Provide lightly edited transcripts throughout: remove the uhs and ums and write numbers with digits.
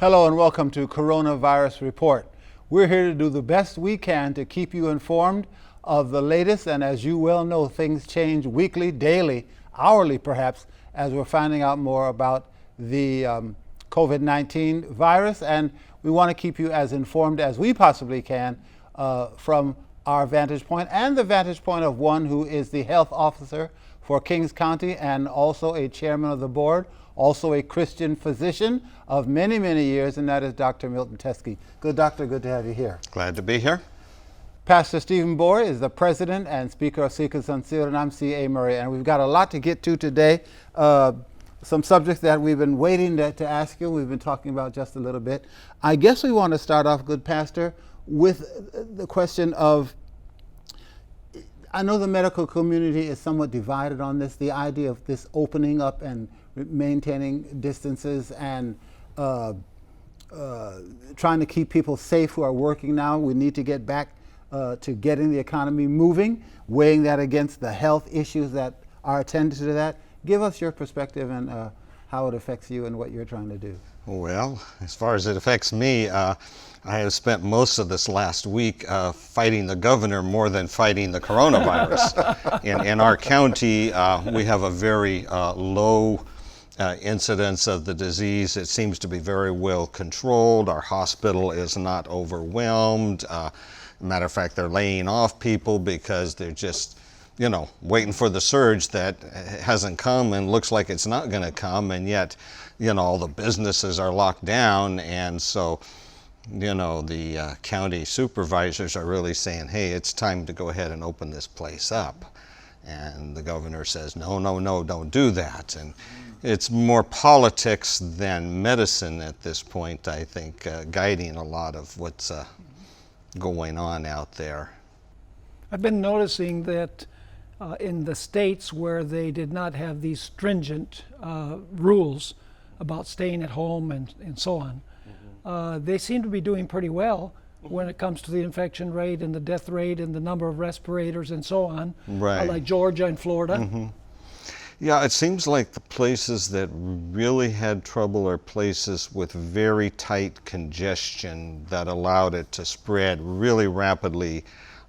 Hello and welcome to Coronavirus Report. We're here to do the best we can to keep you informed of the latest, and as you well know, things change weekly, daily, hourly perhaps, as we're finding out more about the COVID-19 virus, and we want to keep you as informed as we possibly can from our vantage point and the vantage point of one who is the health officer for Kings County and also a chairman of the board, also a Christian physician of many, many years, and that is Dr. Milton Teske. Good doctor, good to have you here. Glad to be here. Pastor Stephen Bohr is the president and speaker of Secrets Unsealed, and I'm C.A. Murray, and we've got a lot to get to today. Some subjects that we've been waiting to ask you, we've been talking about just a little bit. I guess we want to start off, good pastor, with the question of, I know the medical community is somewhat divided on this, the idea of this opening up and maintaining distances and trying to keep people safe who are working now. We need to get back to getting the economy moving, weighing that against the health issues that are attended to that. Give us your perspective and how it affects you and what you're trying to do. Well, as far as it affects me, I have spent most of this last week fighting the governor more than fighting the coronavirus. In our county, we have a very low incidence of the disease. It seems to be very well controlled. Our hospital is not overwhelmed. Matter of fact, they're laying off people because they're just, waiting for the surge that hasn't come and looks like it's not going to come, and yet, all the businesses are locked down, and so, the county supervisors are really saying, hey, it's time to go ahead and open this place up. And the governor says, no, don't do that. And it's more politics than medicine at this point, I think, guiding a lot of what's going on out there. I've been noticing that in the states where they did not have these stringent rules about staying at home and so on, they seem to be doing pretty well when it comes to the infection rate and the death rate and the number of respirators and so on, right. Like Georgia and Florida. Mm-hmm. Yeah, it seems like the places that really had trouble are places with very tight congestion that allowed it to spread really rapidly.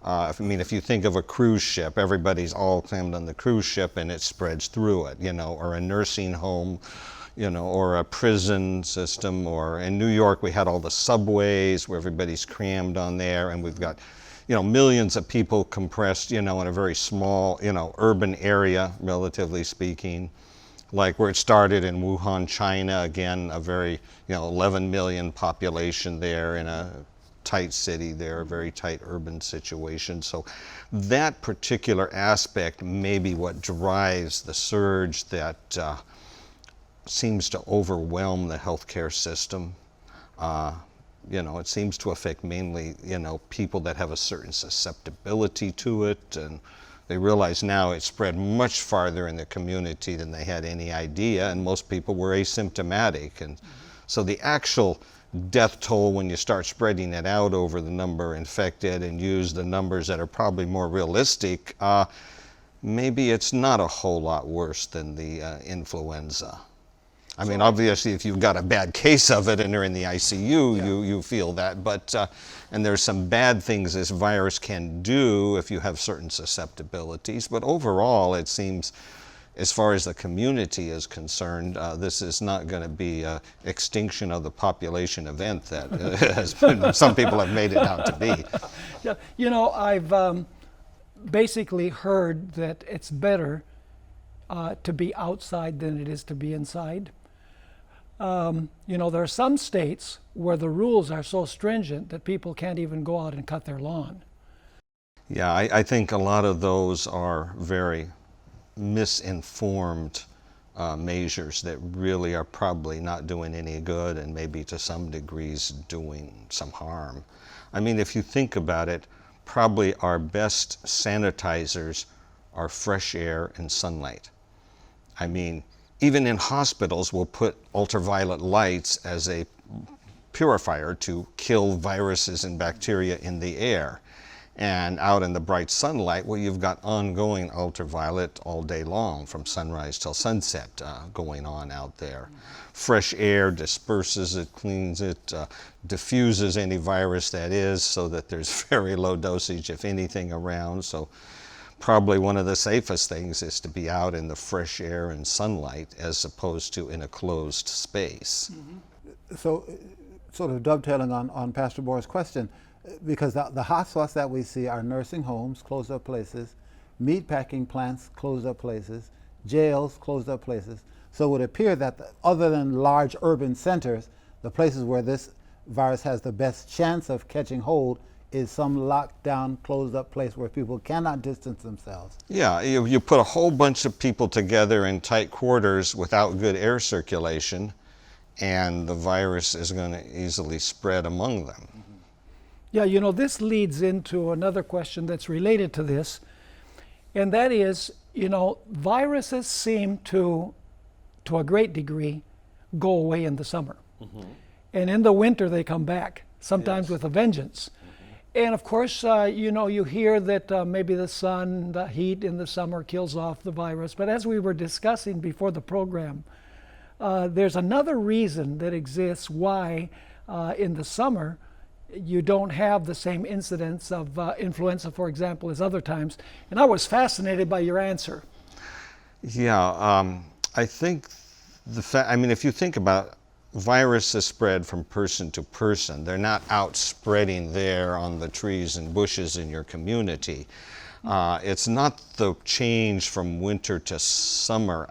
If you think of a cruise ship, everybody's all crammed on the cruise ship and it spreads through it, or a nursing home, or a prison system, or in New York we had all the subways where everybody's crammed on there, and we've got millions of people compressed, in a very small, urban area, relatively speaking, like where it started in Wuhan, China, again, a very, 11 million population there in a tight city there, a very tight urban situation. So that particular aspect may be what drives the surge that seems to overwhelm the healthcare system. It seems to affect mainly, people that have a certain susceptibility to it, and they realize now it spread much farther in the community than they had any idea, and most people were asymptomatic. And so the actual death toll, when you start spreading it out over the number infected and use the numbers that are probably more realistic, maybe it's not a whole lot worse than the influenza. Obviously, if you've got a bad case of it and they're in the ICU, you feel that. But and there's some bad things this virus can do if you have certain susceptibilities. But overall, it seems, as far as the community is concerned, this is not going to be an extinction of the population event that has been, some people have made it out to be. Yeah, I've basically heard that it's better to be outside than it is to be inside. There are some states where the rules are so stringent that people can't even go out and cut their lawn. Yeah, I think a lot of those are very misinformed measures that really are probably not doing any good and maybe to some degrees doing some harm. If you think about it, probably our best sanitizers are fresh air and sunlight. Even in hospitals, we'll put ultraviolet lights as a purifier to kill viruses and bacteria in the air. And out in the bright sunlight, well, you've got ongoing ultraviolet all day long from sunrise till sunset going on out there. Fresh air disperses it, cleans it, diffuses any virus that is, so that there's very low dosage, if anything, around. So probably one of the safest things is to be out in the fresh air and sunlight as opposed to in a closed space. So, sort of dovetailing on Pastor Bohr's question, because the hotspots that we see are nursing homes, closed up places, meatpacking plants, closed up places, jails, closed up places. So it would appear that other than large urban centers, the places where this virus has the best chance of catching hold is some locked down, closed up place where people cannot distance themselves. Yeah, you put a whole bunch of people together in tight quarters without good air circulation, and the virus is going to easily spread among them. Yeah, you know, this leads into another question that's related to this, and that is, you know, viruses seem to a great degree, go away in the summer. And in the winter, they come back, sometimes with a vengeance. And of course, you know, you hear that maybe the sun, the heat in the summer kills off the virus. But as we were discussing before the program, there's another reason that exists why in the summer you don't have the same incidence of influenza, for example, as other times. And I was fascinated by your answer. Yeah, I think I mean, if you think about viruses spread from person to person, they're not out spreading there on the trees and bushes in your community. It's not the change from winter to summer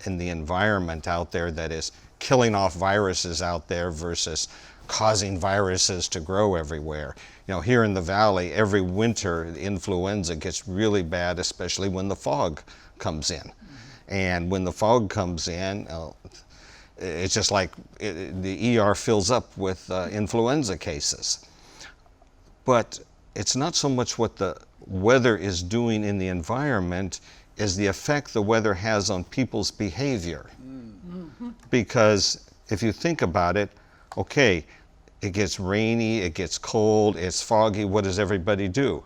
in the environment out there that is killing off viruses out there versus causing viruses to grow everywhere. You know, here in the valley, every winter, the influenza gets really bad, especially when the fog comes in. And when the fog comes in, it's just like the ER fills up with influenza cases. But it's not so much what the weather is doing in the environment as the effect the weather has on people's behavior. Because if you think about it, okay, it gets rainy, it gets cold, it's foggy, what does everybody do?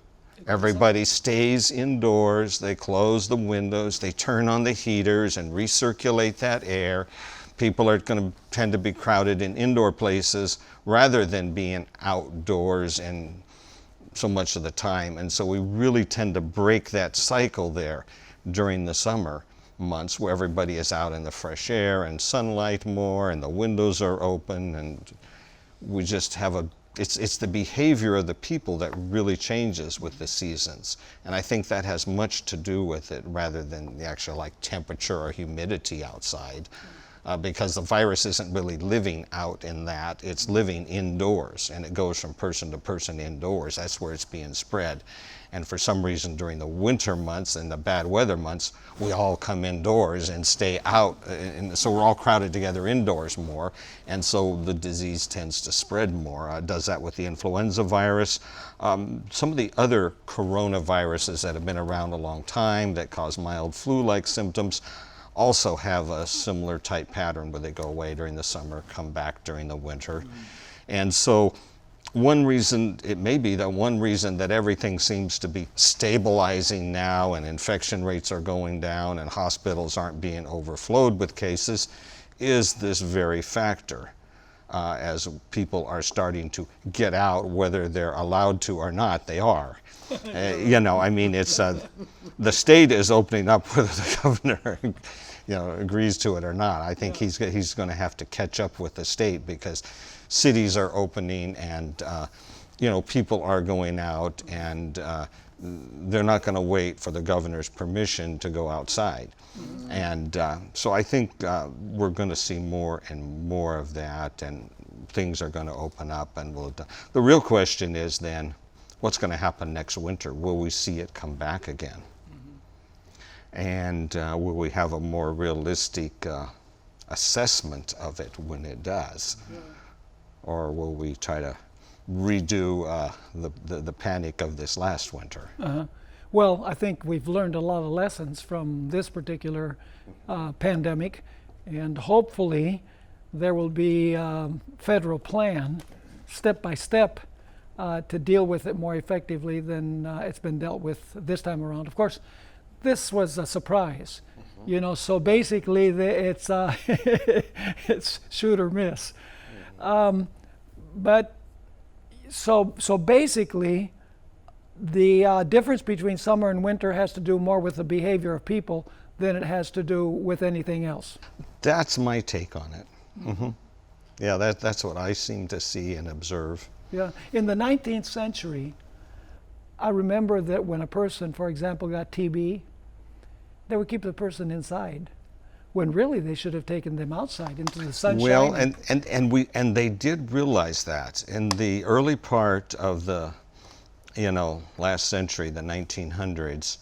Everybody stays indoors, they close the windows, they turn on the heaters and recirculate that air. People are going to tend to be crowded in indoor places rather than being outdoors and so much of the time. And so we really tend to break that cycle there during the summer months where everybody is out in the fresh air and sunlight more and the windows are open, and we just have it's the behavior of the people that really changes with the seasons. And I think that has much to do with it rather than the actual like temperature or humidity outside. Because the virus isn't really living out in that, it's living indoors, and it goes from person to person indoors. That's where it's being spread. And for some reason during the winter months and the bad weather months, we all come indoors and stay out, and so we're all crowded together indoors more, and so the disease tends to spread more. It does that with the influenza virus. Some of the other coronaviruses that have been around a long time that cause mild flu-like symptoms also have a similar type pattern where they go away during the summer, come back during the winter. And so one reason, it may be that one reason that everything seems to be stabilizing now and infection rates are going down and hospitals aren't being overflowed with cases is this very factor. As people are starting to get out, whether they're allowed to or not, they are. You know, I mean, it's the state is opening up whether the governor, you know, agrees to it or not. I think he's going to have to catch up with the state because cities are opening and you know, people are going out, and they're not going to wait for the governor's permission to go outside. And so I think we're going to see more and more of that, and things are going to open up. And the real question is then, what's going to happen next winter? Will we see it come back again? And will we have a more realistic assessment of it when it does? Or will we try to redo the panic of this last winter? Well, I think we've learned a lot of lessons from this particular pandemic, and hopefully there will be a federal plan, step by step, to deal with it more effectively than it's been dealt with this time around. Of course, this was a surprise, so basically it's it's shoot or miss. But so basically, the difference between summer and winter has to do more with the behavior of people than it has to do with anything else. That's my take on it. Yeah, that's what I seem to see and observe. Yeah. In the 19th century, I remember that when a person, for example, got TB, they would keep the person inside, when really they should have taken them outside into the sunshine. Well, and they did realize that in the early part of the last century, the 1900s,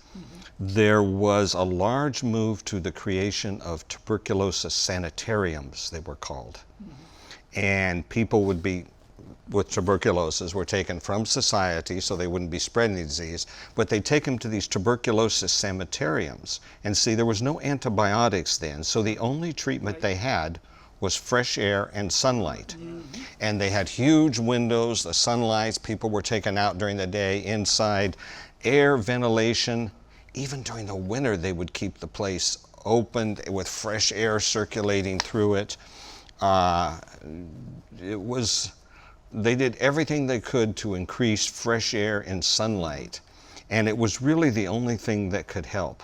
there was a large move to the creation of tuberculosis sanitariums, they were called. And people would be with tuberculosis were taken from society so they wouldn't be spreading the disease, but they'd take them to these tuberculosis sanitariums. And see, there was no antibiotics then, so the only treatment they had was fresh air and sunlight. And they had huge windows, the sunlight, people were taken out during the day, inside, air, ventilation. Even during the winter, they would keep the place open with fresh air circulating through it. They did everything they could to increase fresh air and sunlight. And it was really the only thing that could help.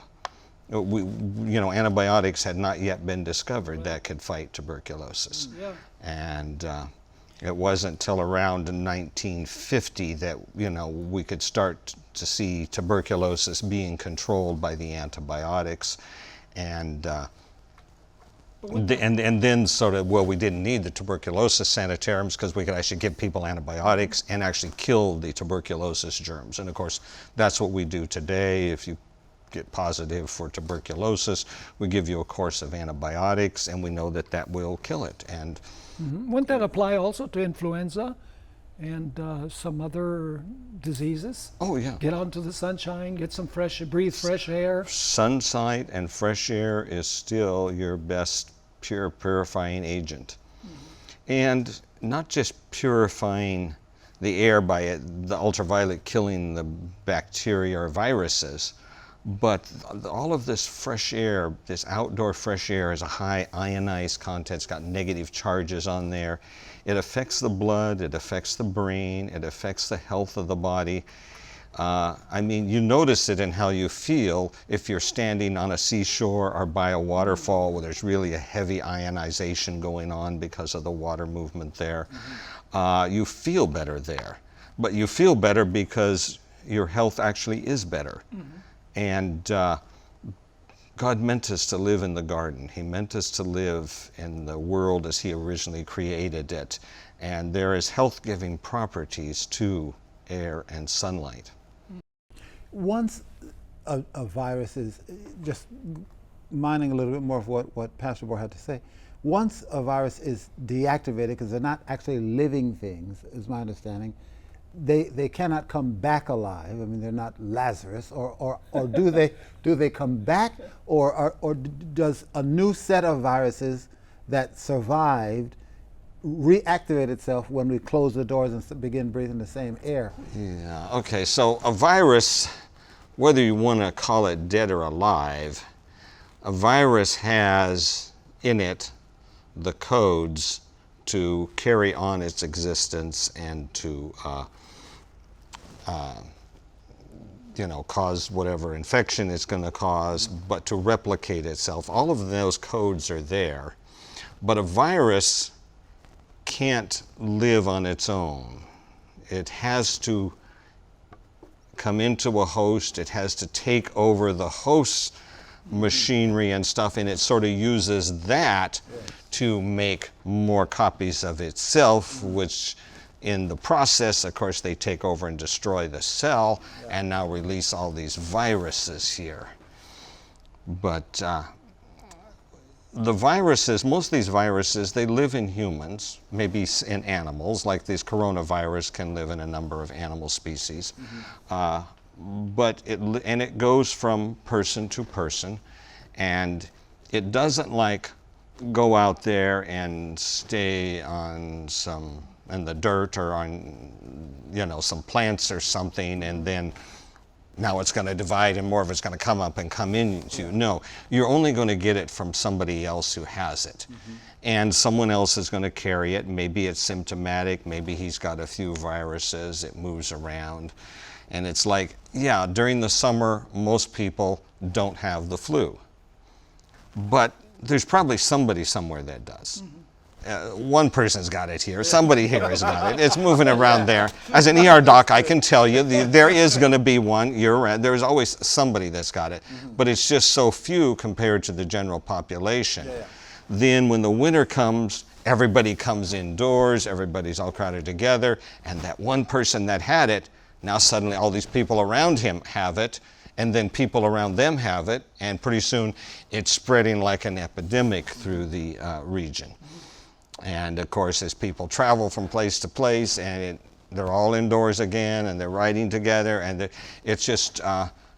Antibiotics had not yet been discovered that could fight tuberculosis. And it wasn't till around 1950 that, we could start to see tuberculosis being controlled by the antibiotics. And then sort of, we didn't need the tuberculosis sanitariums because we could actually give people antibiotics and actually kill the tuberculosis germs. And of course, that's what we do today. If you get positive for tuberculosis, we give you a course of antibiotics, and we know that that will kill it. And wouldn't that apply also to influenza and some other diseases? Oh yeah. Get out into the sunshine, get some breathe fresh air. Sunlight and fresh air is still your best purifying agent. And not just purifying the air by the ultraviolet killing the bacteria or viruses, but all of this fresh air, this outdoor fresh air, is a high ionized content. It's got negative charges on there. It affects the blood, it affects the brain, it affects the health of the body. You notice it in how you feel if you're standing on a seashore or by a waterfall where there's really a heavy ionization going on because of the water movement there. You feel better there. But you feel better because your health actually is better. And God meant us to live in the garden. He meant us to live in the world as He originally created it. And there is health-giving properties to air and sunlight. Once a virus is, just mining a little bit more of what Pastor Bohr had to say, once a virus is deactivated, because they're not actually living things, is my understanding, they cannot come back alive. I mean, they're not Lazarus, or do they come back, or does a new set of viruses that survived reactivate itself when we close the doors and begin breathing the same air? Yeah, okay, so a virus, whether you want to call it dead or alive, a virus has in it the codes to carry on its existence and to cause whatever infection it's going to cause, but to replicate itself. All of those codes are there. But a virus can't live on its own. It has to come into a host. It has to take over the host's machinery and stuff, and it sort of uses that to make more copies of itself, which in the process, of course, they take over and destroy the cell and now release all these viruses here. But the viruses, most of these viruses, they live in humans, maybe in animals, like this coronavirus can live in a number of animal species. But it goes from person to person, and it doesn't go out there and stay on some the dirt or on, some plants or something, and then now it's going to divide and more of it's going to come up and come into you. No, you're only going to get it from somebody else who has it. And someone else is going to carry it. Maybe it's symptomatic, maybe he's got a few viruses, it moves around. And it's like, yeah, during the summer, most people don't have the flu. But there's probably somebody somewhere that does. One person's got it here, somebody here has got it. It's moving around there. As an ER doc, I can tell you there is going to be one. You're right. There's always somebody that's got it, but it's just so few compared to the general population. Then when the winter comes, everybody comes indoors, everybody's all crowded together, and that one person that had it, now suddenly all these people around him have it, and then people around them have it, and pretty soon it's spreading like an epidemic through the region. And of course, as people travel from place to place, and they're all indoors again, and they're riding together, and it just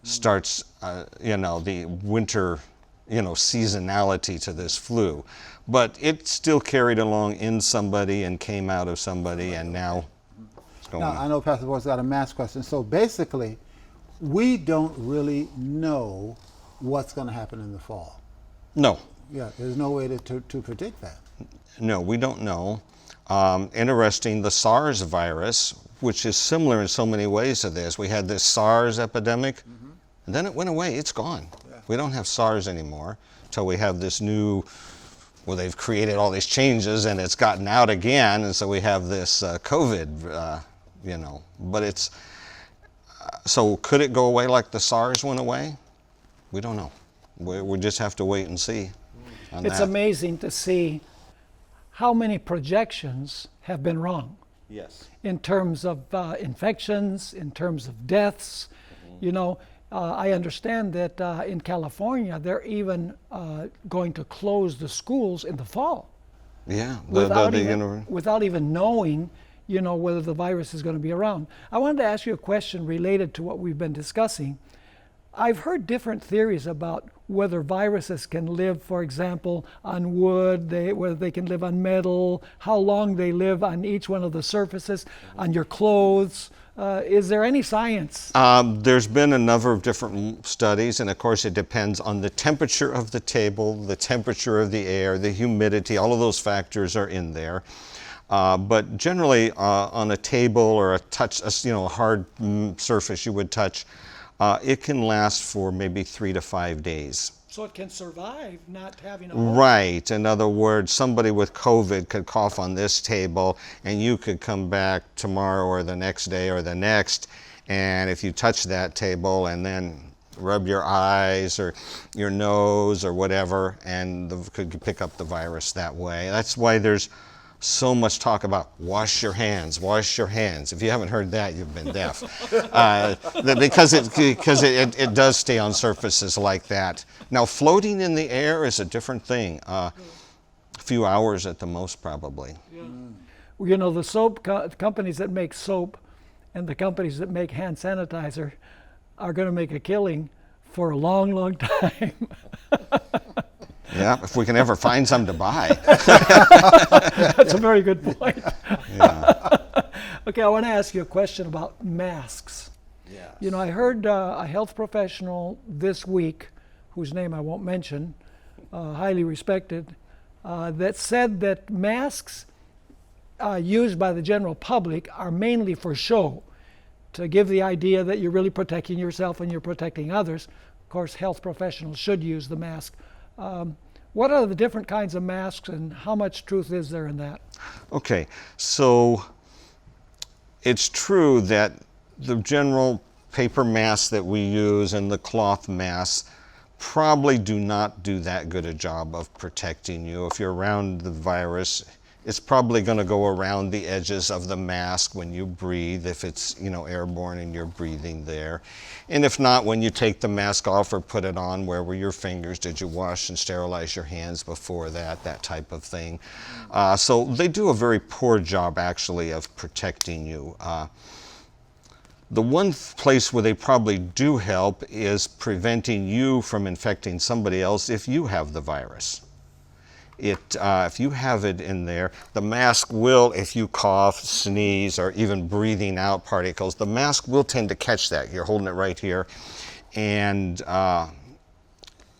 starts, the winter, seasonality to this flu. But it still carried along in somebody and came out of somebody, and now it's going on. Now, I know Pastor Bohr's got a math question. So basically, we don't really know what's going to happen in the fall. No. Yeah, there's no way to predict that. No, we don't know. Interesting, the SARS virus, which is similar in so many ways to this. We had this SARS epidemic, and then it went away. It's gone. We don't have SARS anymore until we have this new, well, they've created all these changes, and it's gotten out again, and so we have this COVID, But it's, so could it go away like the SARS went away? We don't know. We just have to wait and see on It's that. amazing to see how many projections have been wrong. Yes. In terms of infections, in terms of deaths. I understand that in California, they're even going to close the schools in the fall. Yeah. Without even knowing, whether the virus is going to be around. I wanted to ask you a question related to what we've been discussing. I've heard different theories about whether viruses can live, for example, on wood, whether they can live on metal, how long they live on each one of the surfaces, on your clothes. Is there any science? There's been a number of different studies, and of course it depends on the temperature of the table, the temperature of the air, the humidity, all of those factors are in there. But generally on a table or a hard surface you would touch, it can last for maybe 3 to 5 days. So it can survive not having a Right. In other words, somebody with COVID could cough on this table, and you could come back tomorrow or the next day or the next, and if you touch that table and then rub your eyes or your nose or whatever, and could pick up the virus that way. That's why there's so much talk about wash your hands, wash your hands. If you haven't heard that, you've been deaf. Because it does stay on surfaces like that. Now, floating in the air is a different thing. A few hours at the most, probably. Yeah. The soap companies that make soap and the companies that make hand sanitizer are going to make a killing for a long, long time. Yeah, if we can ever find some to buy. That's a very good point. Yeah. Okay, I want to ask you a question about masks. Yes. I heard a health professional this week, whose name I won't mention, highly respected, that said that masks used by the general public are mainly for show, to give the idea that you're really protecting yourself and you're protecting others. Of course, health professionals should use the mask. What are the different kinds of masks, and how much truth is there in that? Okay, so it's true that the general paper masks that we use and the cloth masks probably do not do that good a job of protecting you. If you're around the virus, it's probably going to go around the edges of the mask when you breathe, if it's airborne and you're breathing there. And if not, when you take the mask off or put it on, where were your fingers? Did you wash and sterilize your hands before that type of thing. So they do a very poor job, actually, of protecting you. The one place where they probably do help is preventing you from infecting somebody else if you have the virus. if you have it in there, the mask will, if you cough, sneeze, or even breathing out particles, the mask will tend to catch that. You're holding it right here, and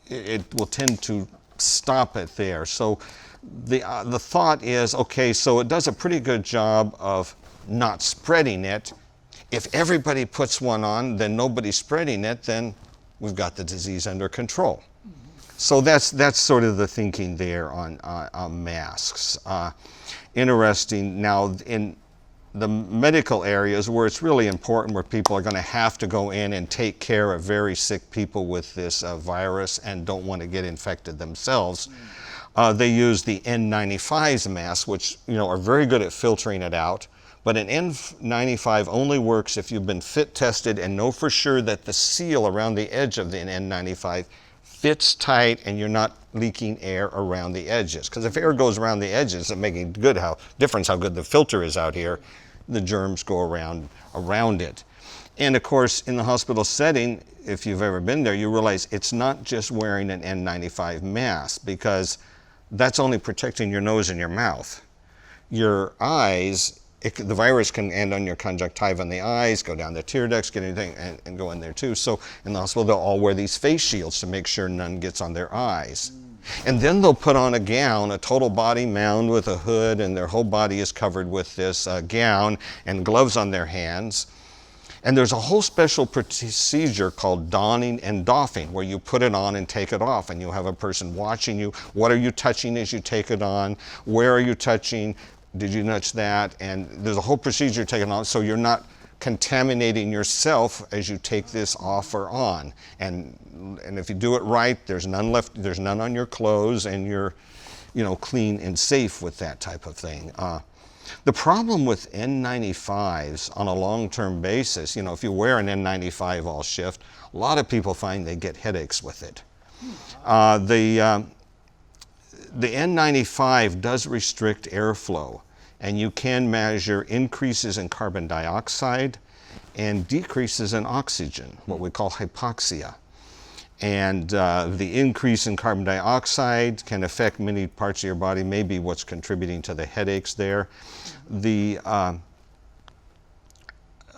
it will tend to stop it there. So the thought is, okay, so it does a pretty good job of not spreading it. If everybody puts one on, then nobody's spreading it, then we've got the disease under control. So that's sort of the thinking there on masks. Interesting. Now, in the medical areas where it's really important, where people are going to have to go in and take care of very sick people with this virus and don't want to get infected themselves, they use the N95 masks, which are very good at filtering it out. But an N95 only works if you've been fit tested and know for sure that the seal around the edge of the N95 fits tight and you're not leaking air around the edges. Because if air goes around the edges, it makes a difference how good the filter is out here. The germs go around it. And of course, in the hospital setting, if you've ever been there, you realize it's not just wearing an N95 mask, because that's only protecting your nose and your mouth. Your eyes, the virus can end on your conjunctiva in the eyes, go down the tear ducts, get anything, and go in there too. So in the hospital, they'll all wear these face shields to make sure none gets on their eyes. And then they'll put on a gown, a total body mound with a hood, and their whole body is covered with this gown, and gloves on their hands. And there's a whole special procedure called donning and doffing, where you put it on and take it off, and you have a person watching you. What are you touching as you take it on? Where are you touching? Did you touch that? And there's a whole procedure taken on, so you're not contaminating yourself as you take this off or on. And if you do it right, there's none left, there's none on your clothes, and you're, clean and safe with that type of thing. The problem with N95s on a long-term basis, if you wear an N95 all shift, a lot of people find they get headaches with it. The N95 does restrict airflow, and you can measure increases in carbon dioxide and decreases in oxygen, what we call hypoxia. And the increase in carbon dioxide can affect many parts of your body, maybe what's contributing to the headaches there. The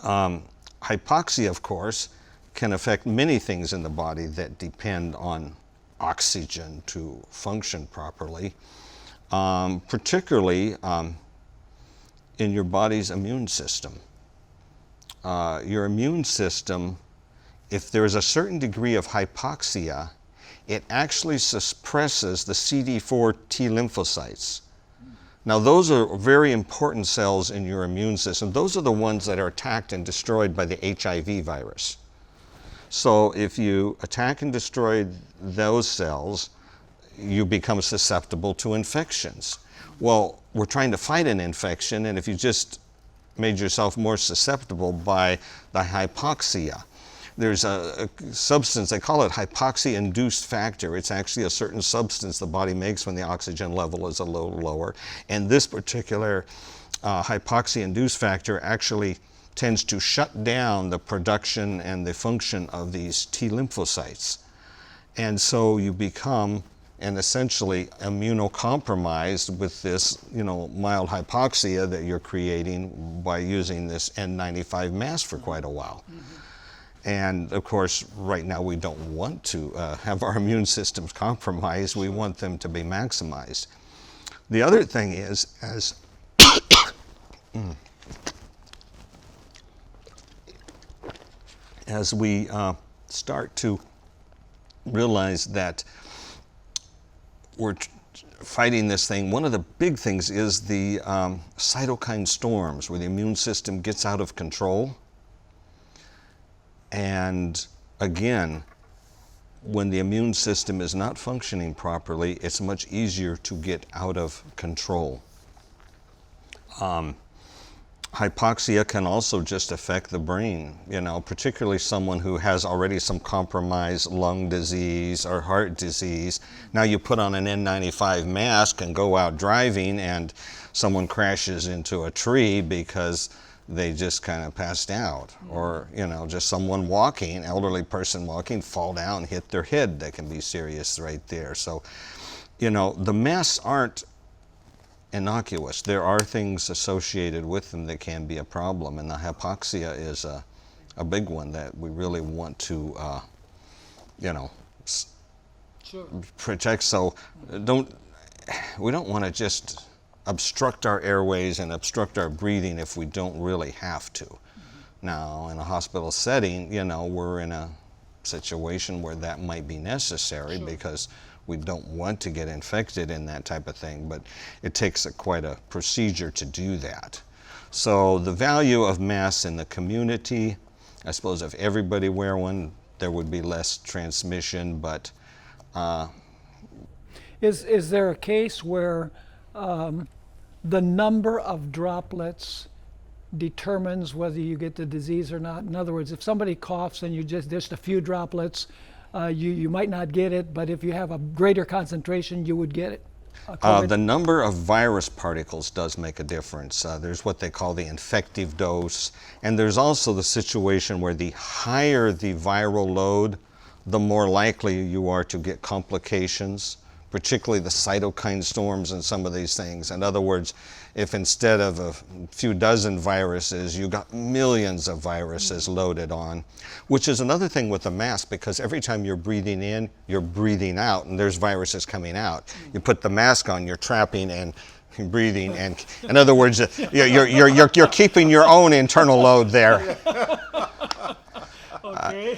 hypoxia, of course, can affect many things in the body that depend on oxygen to function properly, particularly in your body's immune system. Your immune system, if there is a certain degree of hypoxia, it actually suppresses the CD4 T lymphocytes. Now, those are very important cells in your immune system. Those are the ones that are attacked and destroyed by the HIV virus. So if you attack and destroy those cells, you become susceptible to infections. Well, we're trying to fight an infection, and if you just made yourself more susceptible by the hypoxia, there's a substance, they call it hypoxia-induced factor. It's actually a certain substance the body makes when the oxygen level is a little lower. And this particular hypoxia-induced factor actually tends to shut down the production and the function of these T lymphocytes. And so you become essentially immunocompromised with this, mild hypoxia that you're creating by using this N95 mask for quite a while. And of course, right now we don't want to have our immune systems compromised. We want them to be maximized. The other thing is, as we start to realize that we're fighting this thing, one of the big things is the cytokine storms, where the immune system gets out of control. And again, when the immune system is not functioning properly, it's much easier to get out of control. Hypoxia can also just affect the brain, particularly someone who has already some compromised lung disease or heart disease. Now you put on an N95 mask and go out driving, and someone crashes into a tree because they just kind of passed out, or just someone walking, an elderly person walking, fall down, hit their head. That can be serious right there. So you know, the masks aren't innocuous. There are things associated with them that can be a problem, and the hypoxia is a big one that we really want to, you know, protect. So we don't want to just obstruct our airways and obstruct our breathing if we don't really have to. Now, in a hospital setting, you know, we're in a situation where that might be necessary because we don't want to get infected in that type of thing, but it takes quite a procedure to do that. So the value of masks in the community, I suppose if everybody wear one, there would be less transmission, but Is there a case where the number of droplets determines whether you get the disease or not? In other words, if somebody coughs and you just a few droplets, you might not get it, but if you have a greater concentration, you would get it. The number of virus particles does make a difference. There's what they call the infective dose, and there's also the situation where the higher the viral load, the more likely you are to get complications, particularly the cytokine storms and some of these things. In other words, if instead of a few dozen viruses, you got millions of viruses loaded on, which is another thing with the mask, because every time you're breathing in, you're breathing out, and there's viruses coming out. You put the mask on, you're trapping and breathing, and in other words, you're keeping your own internal load there. Okay.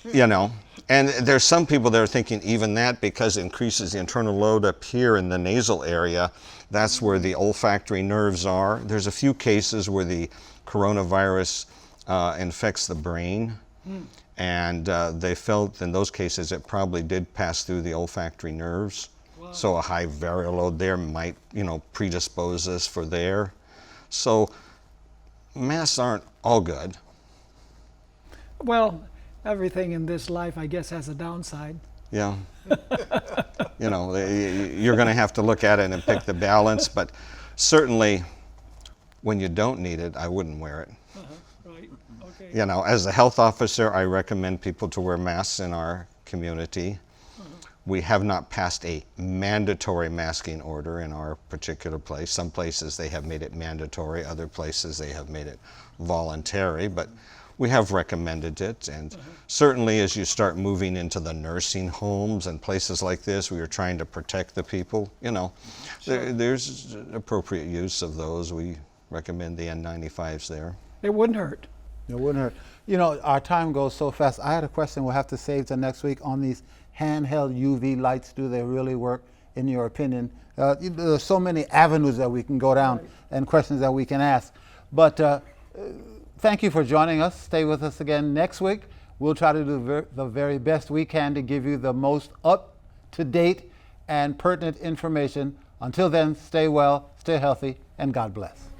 You know, and there's some people that are thinking even that, because it increases the internal load up here in the nasal area, that's where the olfactory nerves are. There's a few cases where the coronavirus infects the brain, and they felt in those cases it probably did pass through the olfactory nerves. Wow. So a high viral load there might, you know, predispose us for there. So masks aren't all good. Well, everything in this life, I guess, has a downside. Yeah. You know, you're going to have to look at it and pick the balance, but certainly when you don't need it, I wouldn't wear it. Right. Okay. You know, as a health officer, I recommend people to wear masks in our community. We have not passed a mandatory masking order in our particular place. Some places they have made it mandatory, other places they have made it voluntary, but we have recommended it, and certainly as you start moving into the nursing homes and places like this, we are trying to protect the people, you know, there's appropriate use of those. We recommend the N95s there. It wouldn't hurt. It wouldn't hurt. You know, our time goes so fast. I had a question we'll have to save to next week on these handheld UV lights. Do they really work, in your opinion? There's so many avenues that we can go down and questions that we can ask. But thank you for joining us. Stay with us again next week. We'll try to do the very best we can to give you the most up-to-date and pertinent information. Until then, stay well, stay healthy, and God bless.